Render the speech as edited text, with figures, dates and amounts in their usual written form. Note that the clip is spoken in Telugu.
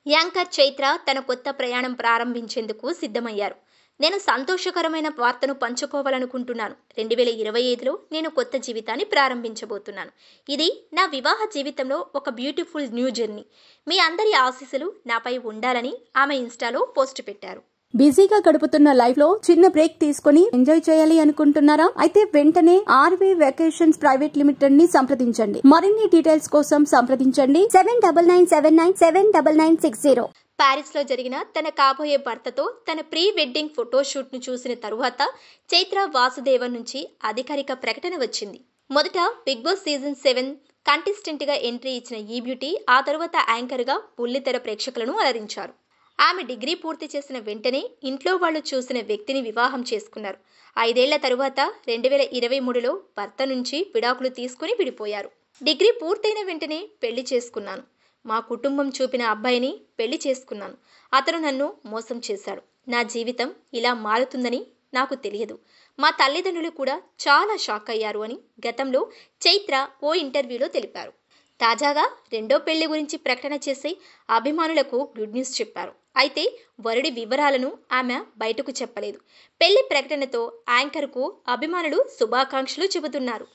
యాంకర్ చైత్ర తన కొత్త ప్రయాణం ప్రారంభించేందుకు సిద్ధమయ్యారు. నేను సంతోషకరమైన వార్తను పంచుకోవాలనుకుంటున్నాను. 2025లో నేను కొత్త జీవితాన్ని ప్రారంభించబోతున్నాను. ఇది నా వివాహ జీవితంలో ఒక బ్యూటిఫుల్ న్యూ జర్నీ. మీ అందరి ఆశీస్సులు నాపై ఉండాలని ఆమె ఇన్స్టాలో పోస్ట్ పెట్టారు. బిజీగా గడుపుతున్న లైఫ్ లో చిన్న బ్రేక్ తీసుకుని ఎంజాయ్ చేయాలి అనుకుంటున్నారా? అయితే వెంటనే ఆర్వీ వెకేషన్స్ ప్రైవేట్ లిమిటెడ్ ని సంప్రదించండి. మరిన్ని డీటెయిల్స్ కోసం సంప్రదించండి 7997979960. ప్యారిస్ లో జరిగిన తన కాబోయే భర్తతో తన ప్రీ వెడ్డింగ్ ఫోటోషూట్ ను చూసిన తరువాత చైత్ర వాసుదేవన్ నుంచి అధికారిక ప్రకటన వచ్చింది. మొదట బిగ్ బాస్ సీజన్ 7 కంటెస్టెంట్ గా ఎంట్రీ ఇచ్చిన ఈ బ్యూటీ ఆ తరువాత యాంకర్ గా బుల్లితెర ప్రేక్షకులను అలరించారు. ఆమె డిగ్రీ పూర్తి చేసిన వెంటనే ఇంట్లో వాళ్ళు చూసిన వ్యక్తిని వివాహం చేసుకున్నారు. 5 ఏళ్ల తరువాత 2023లో భర్త నుంచి విడాకులు తీసుకుని విడిపోయారు. డిగ్రీ పూర్తయిన వెంటనే పెళ్లి చేసుకున్నాను. మా కుటుంబం చూపిన అబ్బాయిని పెళ్లి చేసుకున్నాను. అతను నన్ను మోసం చేశాడు. నా జీవితం ఇలా మారుతుందని నాకు తెలియదు. మా తల్లిదండ్రులు కూడా చాలా షాక్ అయ్యారు అని గతంలో చైత్ర ఓ ఇంటర్వ్యూలో తెలిపారు. తాజాగా రెండో పెళ్లి గురించి ప్రకటన చేసి అభిమానులకు గుడ్ న్యూస్ చెప్పారు. అయితే వరుడి వివరాలను ఆమె బయటకు చెప్పలేదు. పెళ్లి ప్రకటనతో యాంకర్కు అభిమానులు శుభాకాంక్షలు చెబుతున్నారు.